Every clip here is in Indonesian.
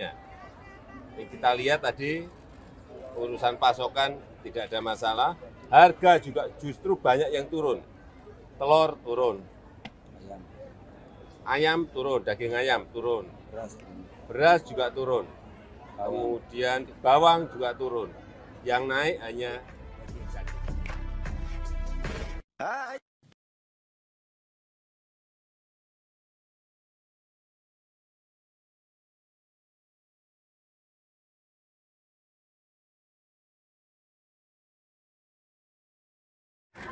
stoknya. Ini kita lihat tadi urusan pasokan tidak ada masalah, harga juga justru banyak yang turun. Telur turun, ayam turun, daging ayam turun, beras juga turun, kemudian bawang juga turun. Yang naik hanya daging saja.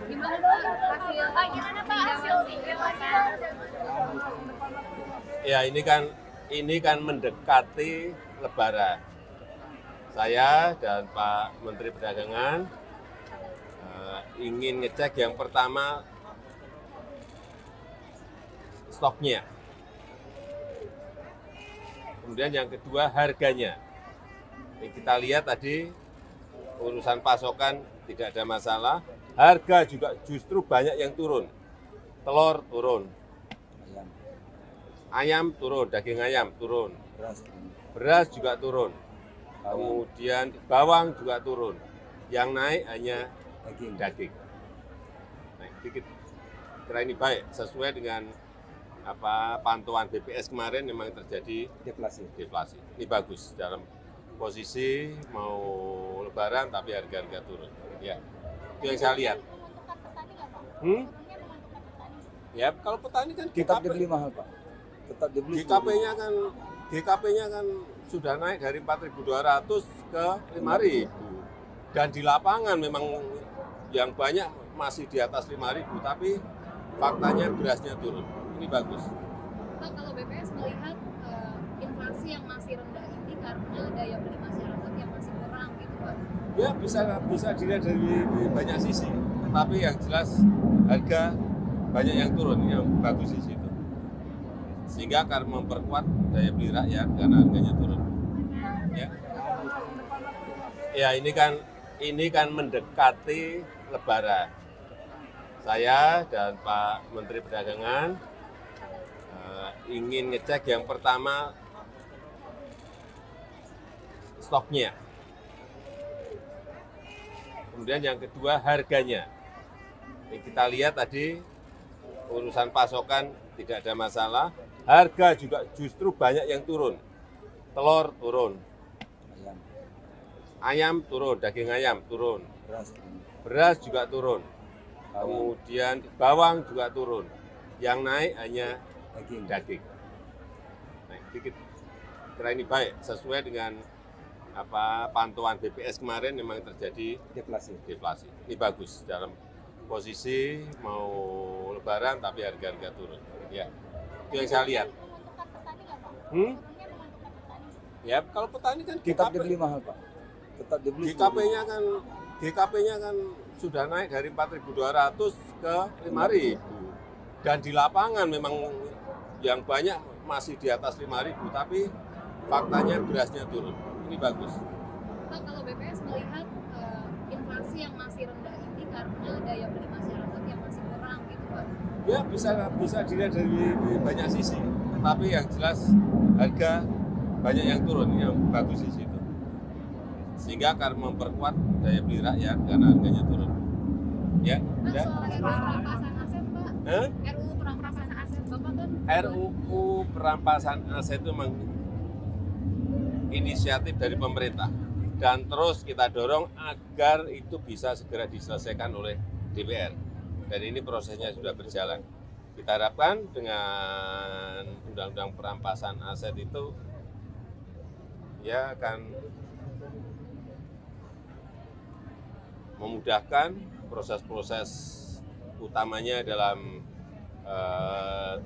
Gimana Pak hasil Ya ini kan mendekati Lebaran. Saya dan Pak Menteri Perdagangan ingin ngecek yang pertama stoknya. Kemudian yang kedua harganya. Ini kita lihat tadi urusan pasokan tidak ada masalah, harga juga justru banyak yang turun. Telur turun, ayam turun, daging ayam turun, beras juga turun, kemudian bawang juga turun. Yang naik hanya daging. Naik dikit. Kira ini baik, sesuai dengan pantauan BPS kemarin memang terjadi deflasi. Ini bagus dalam posisi mau Lebaran tapi harga-harga turun. Ya, itu yang saya lihat. Ya, kalau petani kan tetap dibeli mahal, Pak. Tetap dibeli. GKP-nya kan sudah naik dari 4.200 ke 5.000. Dan di lapangan memang yang banyak masih di atas 5.000, tapi faktanya berasnya turun. Ini bagus. Pak, kalau BPS melihat inflasi yang masih rendah ini karena daya beli masyarakat yang masih kurang gitu, Pak? Ya bisa dilihat dari banyak sisi, tapi yang jelas harga banyak yang turun, yang bagus di situ. Sehingga akan memperkuat daya beli rakyat karena harganya turun. Ya ini kan mendekati Lebaran. Saya dan Pak Menteri Perdagangan ingin ngecek yang pertama stoknya. Kemudian yang kedua harganya. Ini kita lihat tadi urusan pasokan tidak ada masalah, harga juga justru banyak yang turun. Telur turun, ayam turun, daging ayam turun, beras juga turun, kemudian bawang juga turun. Yang naik hanya daging. Naik dikit. Kira ini baik, sesuai dengan pantauan BPS kemarin memang terjadi deflasi. Ini bagus dalam posisi mau Lebaran tapi harga-harga turun. Ya, itu yang saya lihat. Ya, kalau petani kan tetap dibeli mahal, Pak. Tetap dibeli. GKP-nya kan sudah naik dari 4.200 ke 5.000. Dan di lapangan memang yang banyak masih di atas 5.000, tapi faktanya berasnya turun. Ini bagus. Pak, kalau BPS melihat inflasi yang masih rendah ini karena daya beli masyarakat yang masih kurang gitu, Pak? Ya bisa dilihat dari banyak sisi, tapi yang jelas harga banyak yang turun, yang bagus di situ. Sehingga akan memperkuat daya beli rakyat karena harganya turun. Ya, ya. Soal RUU perampasan aset, Pak. RUU perampasan aset, Bapak kan? RUU perampasan aset itu memang inisiatif dari pemerintah. Dan terus kita dorong agar itu bisa segera diselesaikan oleh DPR. Dan ini prosesnya sudah berjalan. Kita harapkan dengan undang-undang perampasan aset itu ya akan memudahkan proses-proses utamanya dalam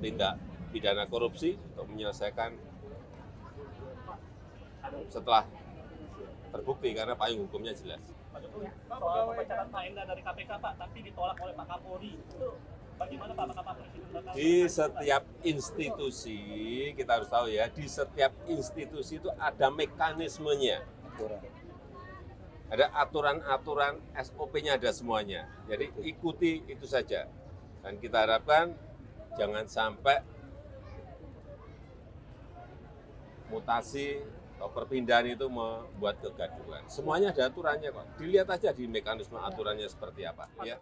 tindak pidana korupsi untuk menyelesaikan setelah terbukti karena payung hukumnya jelas. Soal pemecatan Pak Endar dari KPK, Pak, tapi ditolak oleh Pak Kapolri. Itu bagaimana Pak Kapolri? Di setiap institusi, kita harus tahu ya, di setiap institusi itu ada mekanismenya. Ada aturan-aturan, SOP-nya ada semuanya. Jadi ikuti itu saja. Dan kita harapkan jangan sampai mutasi Kalau perpindahan itu membuat kegaduhan. Semuanya ada aturannya kok. Dilihat aja di mekanisme aturannya seperti apa. Ya.